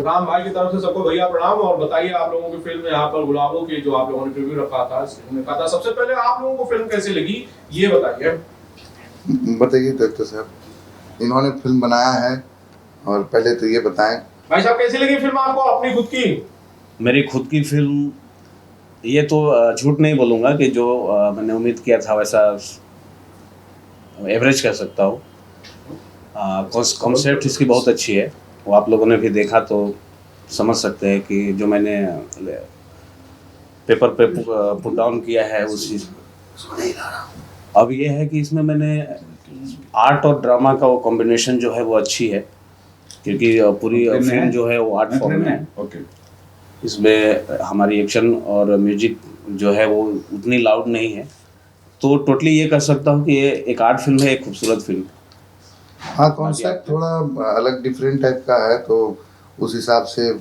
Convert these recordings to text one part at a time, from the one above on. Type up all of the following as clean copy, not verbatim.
राम भाई की तरफ से सबको भैया प्रणाम। और बताइए आप लोगों की फिल्म यहाँ पर गुलाबों की जो आप लोगों ने प्रीव्यू रखा था, सबसे पहले आप लोगों को फिल्म कैसी लगी ये बताइए। बताइए डायरेक्टर साहब, इन्होंने फिल्म बनाया है और पहले तो ये बताएं भाई साहब कैसी लगी फिल्म आपको अपनी खुद की? मेरी खुद की फिल्म, ये तो झूठ नहीं बोलूँगा कि जो मैंने उम्मीद किया था वैसा एवरेज कह सकता हूँ। कॉन्सेप्ट इसकी बहुत अच्छी है, वो आप लोगों ने भी देखा तो समझ सकते हैं कि जो मैंने पेपर पे पुट डाउन किया है उस चीज़। अब ये है कि इसमें मैंने आर्ट और ड्रामा का वो कॉम्बिनेशन जो है वो अच्छी है, क्योंकि पूरी फिल्म जो है वो आर्ट फॉर्म में है। ओके, इसमें हमारी एक्शन और म्यूजिक जो है वो उतनी लाउड नहीं है, तो टोटली ये कह सकता हूँ कि ये एक आर्ट फिल्म है, एक खूबसूरत फिल्म। हाँ, कॉन्सेप्ट थोड़ा अलग डिफरेंट टाइप का है तो उस हिसाब से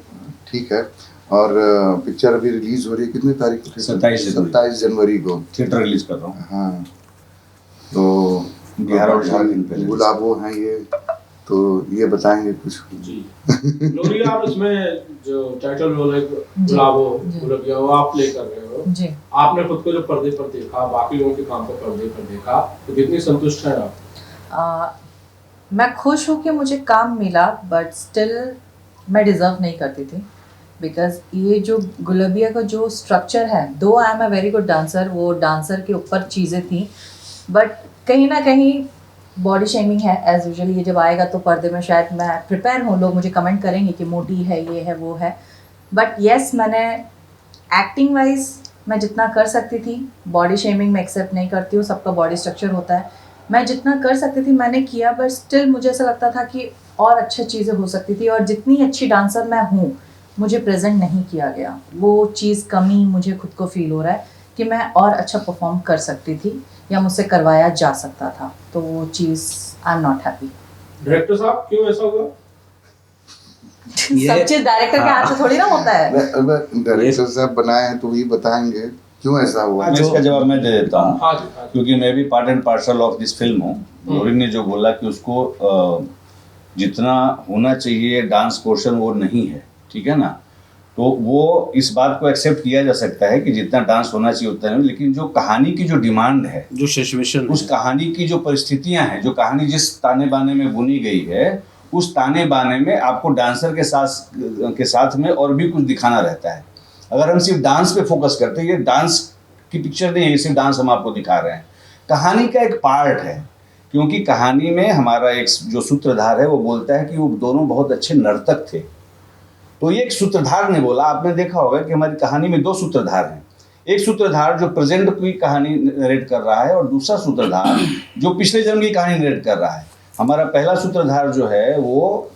ठीक है। और पिक्चर अभी रिलीज हो रही है कितनी तारीख को? 27 जनवरी को थिएटर रिलीज कर रहा हूँ। हाँ, तो 11 और 4 दिन पहले गुलाबो हैं ये, तो ये बताएंगे कुछ जी। लोरी आप इसमें जो टाइटल रोल है गुलाबो गुलाबिया वो आप प्ले कर रहे हो जी। आपने खुद को जो पर्दे पर देखा, बाकी लोगों के काम को पर्दे पर देखा, तो कितनी संतुष्ट हैं आप? मैं खुश हूँ कि मुझे काम मिला, बट स्टिल मैं डिज़र्व नहीं करती थी, बिकॉज ये जो गुलाबिया का जो स्ट्रक्चर है, दो I am a very good dancer, वो डांसर के ऊपर चीज़ें थी, बट कहीं ना कहीं बॉडी शेमिंग है एज यूजुअली। ये जब आएगा तो पर्दे में शायद मैं प्रिपेयर हूँ, लोग मुझे कमेंट करेंगे कि मोटी है, ये है, वो है, बट येस मैंने एक्टिंग वाइज मैं जितना कर सकती थी, बॉडी शेमिंग मैं एक्सेप्ट नहीं करती हूँ, सबका बॉडी स्ट्रक्चर होता है, मैं जितना कर सकती थी मैंने किया, बट स्टिल मुझे ऐसा लगता था कि और अच्छी चीज़ें हो सकती थी, और जितनी अच्छी डांसर मैं हूँ मुझे प्रेजेंट नहीं किया गया। वो चीज़ कमी मुझे खुद को फील हो रहा है कि मैं और अच्छा परफॉर्म कर सकती थी या मुझसे करवाया जा सकता था, तो वो चीज़ I am not happy. Director साहब क्यों ऐसा हुआ? सब चीज़ डायरेक्टर के हाथ से थोड़ी ना होता है। डायरेक्टर साहब बनाए हैं तो वही बताएंगे क्यों ऐसा हुआ। इसका जवाब मैं दे देता हूँ, क्योंकि मैं भी part and parcel of this film हूँ। लोरी ने जो बोला कि उसको जितना होना चाहिए डांस पोर्शन वो नहीं है, ठीक है ना, तो वो इस बात को एक्सेप्ट किया जा सकता है कि जितना डांस होना चाहिए उतना नहीं, लेकिन जो कहानी की जो डिमांड है, जो सिचुएशन, उस कहानी की जो परिस्थितियां हैं, जो कहानी जिस ताने बाने में बुनी गई है, उस ताने बाने में आपको डांसर के साथ में और भी कुछ दिखाना रहता है। अगर हम सिर्फ डांस पे फोकस करते हैं, ये डांस की पिक्चर नहीं है, सिर्फ डांस हम आपको दिखा रहे हैं, कहानी का एक पार्ट है। क्योंकि कहानी में हमारा एक जो सूत्रधार है वो बोलता है कि वो दोनों बहुत अच्छे नर्तक थे, तो ये एक सूत्रधार ने बोला। आपने देखा होगा कि हमारी कहानी में दो सूत्रधार हैं, एक सूत्रधार जो प्रेजेंट की कहानी नरेट कर रहा है और दूसरा सूत्रधार जो पिछले जन्म की कहानी नरेट कर रहा है। हमारा पहला सूत्रधार जो है वो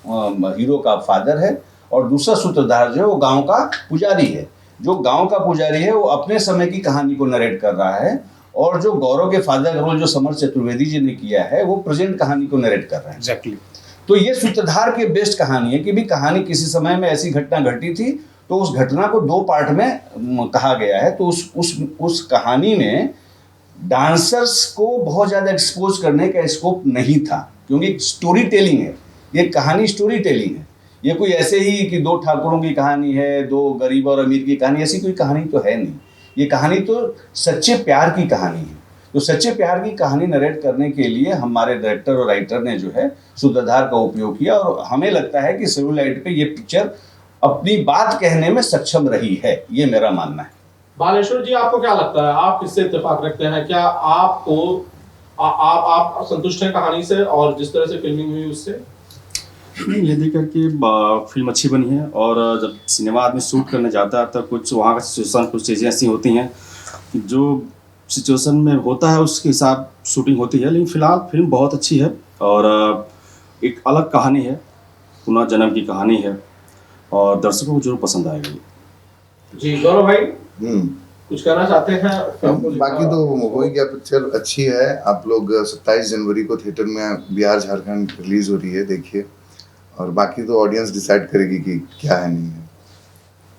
हीरो का फादर है और दूसरा सूत्रधार जो है वो गांव का पुजारी है। जो गांव का पुजारी है वो अपने समय की कहानी को नरेट कर रहा है, और जो गौरव के फादर का रोल जो समर चतुर्वेदी जी ने किया है वो प्रेजेंट कहानी को नरेट कर रहे हैं। एग्जैक्टली। तो ये सूत्रधार के बेस्ट कहानी है कि भी कहानी किसी समय में ऐसी घटना घटी थी, तो उस घटना को दो पार्ट में कहा गया है। तो उस कहानी में डांसर्स को बहुत ज़्यादा एक्सपोज करने का स्कोप नहीं था, क्योंकि स्टोरी टेलिंग है, ये कहानी स्टोरी टेलिंग है। ये कोई ऐसे ही कि दो ठाकुरों की कहानी है, दो गरीब और अमीर की कहानी, ऐसी कोई कहानी तो है नहीं। ये कहानी तो सच्चे प्यार की कहानी है। तो सच्चे प्यार की कहानी नरेट करने के लिए हमारे डायरेक्टर और राइटर ने जो है सूत्रधार का उपयोग किया, और हमें लगता है कि सेलुलाइट पे ये पिक्चर अपनी बात कहने में सक्षम रही है, ये मेरा मानना है। बालेश्वर जी आपको क्या लगता है, आप किससे इत्तेफाक रखते हैं? क्या आपको आप संतुष्ट हैं कहानी से और जिस तरह से फिल्मिंग हुई उससे? ये देख करके फिल्म अच्छी बनी है, और जब सिनेमा आदमी शूट करने जाता है तब कुछ वहाँ का सिचुएशन, कुछ चीज़ें ऐसी होती हैं जो सिचुएशन में होता है उसके हिसाब शूटिंग होती है। लेकिन फिलहाल फिल्म बहुत अच्छी है और एक अलग कहानी है, पुनर्जन्म की कहानी है, और दर्शकों को जरूर पसंद आएगी। जी गौरव भाई कुछ कहना चाहते हैं? बाकी तो हो ही गया, पिक्चर अच्छी है। आप लोग 27 जनवरी को थिएटर में बिहार झारखंड रिलीज हो रही है, देखिए, और बाकी तो ऑडियंस डिसाइड करेगी कि क्या है नहीं है।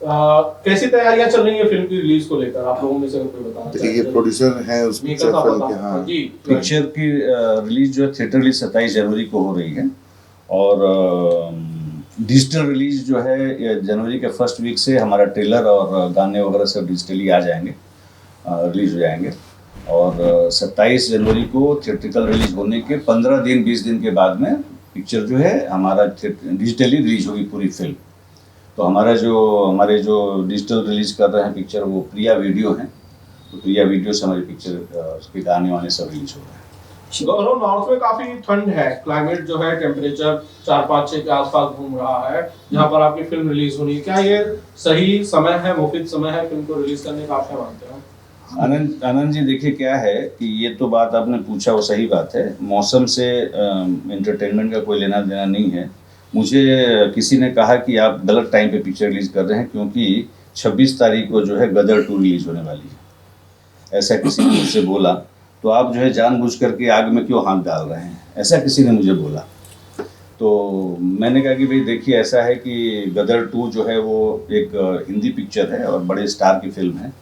कैसी तैयारियां चल रही है फिल्म की रिलीज को लेकर, आप लोगों में से कोई बताना चाहे? ये प्रोड्यूसर हैं उस पिक्चर फिल्म के। हाँ जी, पिक्चर की रिलीज जो है थिएटर रिलीज 27 जनवरी को हो रही है, और डिजिटल रिलीज जो है ये जनवरी के फर्स्ट वीक से हमारा ट्रेलर और गाने वगैरह सब डिजिटली आ जाएंगे, रिलीज हो जाएंगे। और 27 जनवरी को थिएट्रिकल रिलीज होने के 15 दिन 20 दिन के बाद में पिक्चर जो है हमारा डिजिटली रिलीज होगी पूरी फिल्म। तो हमारे जो डिजिटल रिलीज कर रहे हैं पिक्चर वो प्रिया वीडियो है, तो प्रिया वीडियो से हमारी पिक्चर उसके गाने वाने सब रिलीज हो रहे हैं। गौरव, नॉर्थ में काफी ठंड है, क्लाइमेट जो है टेम्परेचर 4-5-6 के आसपास घूम रहा है, जहाँ पर आपकी फिल्म रिलीज होनी है, क्या ये सही समय है, मुफिद समय है फिल्म को रिलीज करने का, आप क्या मानते हो? आनंद जी, देखिए क्या है कि ये तो बात आपने पूछा वो सही बात है, मौसम से एंटरटेनमेंट का कोई लेना देना नहीं है। मुझे किसी ने कहा कि आप गलत टाइम पे पिक्चर रिलीज कर रहे हैं, क्योंकि 26 तारीख को जो है गदर 2 रिलीज होने वाली है, ऐसा किसी ने मुझसे बोला। तो आप जो है जानबूझ करके आग में क्यों हाथ डाल रहे हैं, ऐसा किसी ने मुझे बोला। तो मैंने कहा कि भाई देखिए ऐसा है कि गदर 2 जो है वो एक हिंदी पिक्चर है और बड़े स्टार की फिल्म है।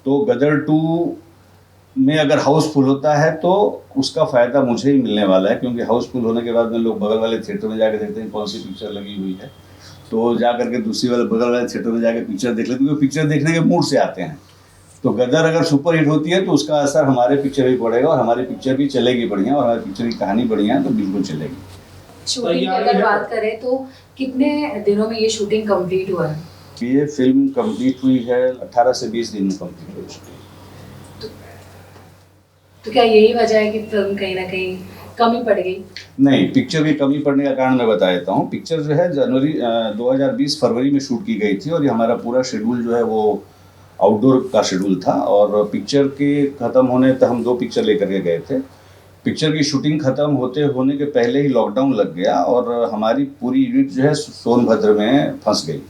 तो गदर 2 में अगर हाउसफुल होता है तो उसका फ़ायदा मुझे ही मिलने वाला है, क्योंकि हाउसफुल होने के बाद में लोग बगल वाले थिएटर में जाकर देखते हैं कौन सी पिक्चर लगी हुई है, तो जा करके दूसरी वाले बगल वाले थिएटर में जाकर पिक्चर देख लेते हैं, क्योंकि पिक्चर देखने के मूड से आते हैं। तो गदर अगर सुपर हिट होती है तो उसका असर हमारे पिक्चर भी पड़ेगा और हमारी पिक्चर भी चलेगी बढ़िया, और हमारी पिक्चर की कहानी बढ़िया है तो बिल्कुल चलेगी। शूटिंग की अगर बात करें तो कितने दिनों में ये शूटिंग कंप्लीट हुआ है? ये फिल्म कंप्लीट हुई है 18 से 20 दिन में कंप्लीट हुई है। तो क्या यही वजह है कि फिल्म कहीं ना कहीं कमी पड़ गई? नहीं, पिक्चर की कमी पड़ने का कारण मैं बता देता हूँ। पिक्चर जो है जनवरी 2020 फरवरी में शूट की गई थी, और ये हमारा पूरा शेड्यूल जो है वो आउटडोर का शेड्यूल था, और पिक्चर के ख़त्म होने तक हम 2 पिक्चर लेकर के गए थे। पिक्चर की शूटिंग ख़त्म होने के पहले ही लॉकडाउन लग गया और हमारी पूरी यूनिट जो है सोनभद्र में फंस गई।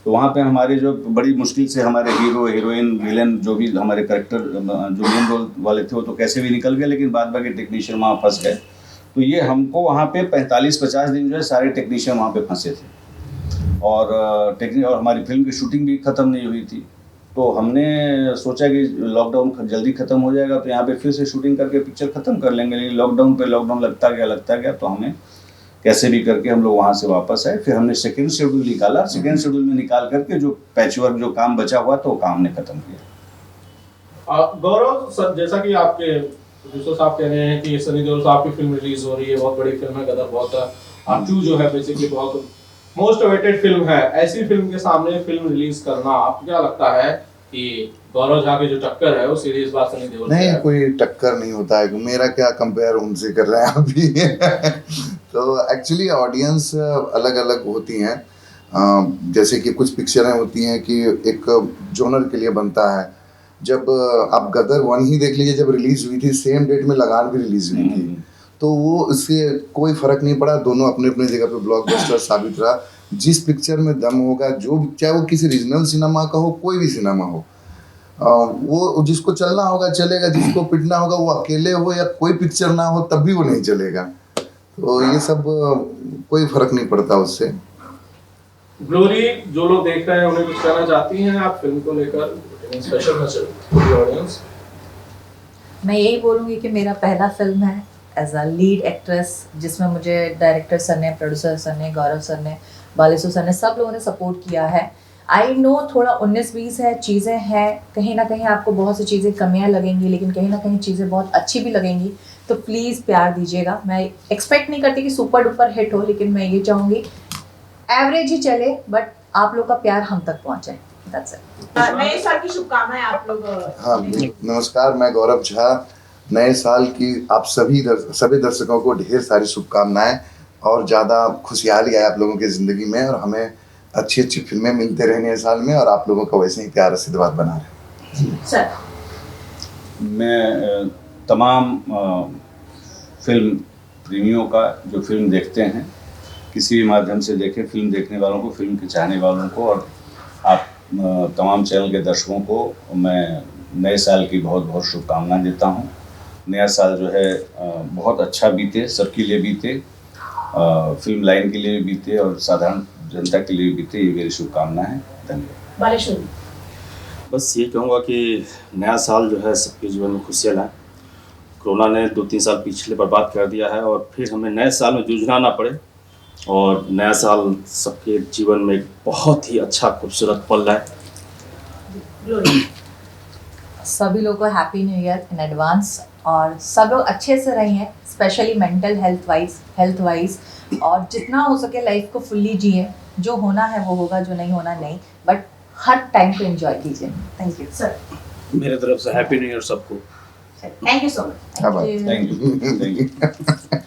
तो वहाँ पे हमारे जो बड़ी मुश्किल से हमारे हीरो हीरोइन विलेन जो भी हमारे करेक्टर जो मेन रोल वाले थे वो तो कैसे भी निकल गए, लेकिन बाद बाकी टेक्नीशियन वहाँ फंस गए। तो ये हमको वहाँ पे 45-50 दिन जो है सारे टेक्नीशियन वहाँ पे फंसे थे, और हमारी फिल्म की शूटिंग भी ख़त्म नहीं हुई थी। तो हमने सोचा कि लॉकडाउन जल्दी ख़त्म हो जाएगा तो यहाँ पे फिर से शूटिंग करके पिक्चर ख़त्म कर लेंगे, लेकिन लॉकडाउन पे लॉकडाउन लगता गया, तो हमें कैसे भी करके हम लोग वहाँ से वापस आए। फिर हमने सेकेंड शेड्यूल निकाला, सेकेंड शेड्यूल में निकाल करके जो पैचवर्क जो काम बचा हुआ तो वो काम हमने ख़त्म किया। गौरव सर, जैसा कि आपके प्रोड्यूसर साहब कह रहे हैं कि सनी देओल साहब की फिल्म रिलीज हो रही है, बहुत बड़ी फिल्म है गदर, बहुत आजू जो है बेसिकली बहुत मोस्ट अवेटेड फिल्म है, ऐसी फिल्म के सामने फिल्म रिलीज करना, आपको क्या लगता है कि गौरव झा की जो टक्कर है वो सीधी इस बार सनी देओल? नहीं, कोई टक्कर नहीं होता है, मेरा क्या कंपेयर उनसे कर रहे हैं अभी। तो एक्चुअली ऑडियंस अलग अलग होती हैं, जैसे कि कुछ पिक्चरें होती हैं कि एक जोनर के लिए बनता है। जब आप गदर 1 ही देख लीजिए, जब रिलीज हुई थी सेम डेट में लगान भी रिलीज हुई थी, तो वो इससे कोई फर्क नहीं पड़ा, दोनों अपने अपने जगह पे ब्लॉकबस्टर साबित रहा। जिस पिक्चर में दम होगा, जो चाहे वो किसी रीजनल सिनेमा का हो, कोई भी सिनेमा हो, वो जिसको चलना होगा चलेगा, जिसको पिटना होगा वो अकेले हो या कोई पिक्चर ना हो तब भी वो नहीं चलेगा। तो ये सब कोई फर्क नहीं पड़ता उससे। ग्लोरी जो लोग देख रहे हैं उन्हें कुछ कहना चाहती हैं आप फिल्म को लेकर, स्पेशल मैसेज ऑडियंस? मैं यही बोलूँगी कि मेरा पहला फिल्म है एज अ लीड एक्ट्रेस, जिसमें मुझे डायरेक्टर सर ने, प्रोड्यूसर सर ने, गौरव सर ने, बालेसु सर ने, सब लोगों ने सपोर्ट किया है। आई नो थोड़ा 19-20 है, चीज़ें हैं, कहीं ना कहीं आपको बहुत सी चीज़ें कमियां लगेंगी, लेकिन कहीं ना कहीं चीज़ें बहुत अच्छी भी लगेंगी। तो प्लीज़ प्यार दीजिएगा। मैं एक्सपेक्ट नहीं करती कि सुपर डुपर हिट हो, लेकिन मैं ये चाहूँगी एवरेज ही चले, बट आप लोग का प्यार हम तक पहुँचे। That's it. नए साल की शुभकामनाएं आप लोग। हाँ, नमस्कार, मैं गौरव झा। नए साल की आप सभी दर्शकों को ढेर सारी शुभकामनाएं, और ज़्यादा खुशहाली आए आप लोगों की ज़िंदगी में, और हमें अच्छी अच्छी फिल्में मिलते रहे नए साल में, और आप लोगों का वैसे ही प्यार आशीर्वाद बना रहे। सर, मैं तमाम फिल्म प्रेमियों का जो फिल्म देखते हैं, किसी भी माध्यम से देखें, फिल्म देखने वालों को, फिल्म के चाहने वालों को, और आप तमाम चैनल के दर्शकों को मैं नए साल की बहुत बहुत शुभकामनाएं देता हूं। नया साल जो है बहुत अच्छा बीते, सबके लिए बीते, फिल्म लाइन के लिए भी बीते और साधारण जनता के लिए भी बीते, ये मेरी शुभकामनाएं हैं। धन्यवाद। बालेश्वर, बस ये कहूँगा कि नया साल जो है सबके जीवन में खुशियाँ लाए। कोरोना ने 2-3 साल पिछले बर्बाद कर दिया है, और फिर हमें नए साल में जूझना ना पड़े, और नया साल सबके जीवन में एक बहुत ही अच्छा खूबसूरत पल है। सभी लोगों को happy new year in advance, और सब लोग अच्छे से रहिए, स्पेशली मेंटल हेल्थ वाइज, और जितना हो सके लाइफ को फुल्ली जिए। जो होना है वो होगा, जो नहीं होना नहीं, बट हर टाइम को एंजॉय कीजिए। थैंक यू सर, मेरे तरफ से हैप्पी न्यू ईयर सबको। Thank you so much. क्या बात। Thank you.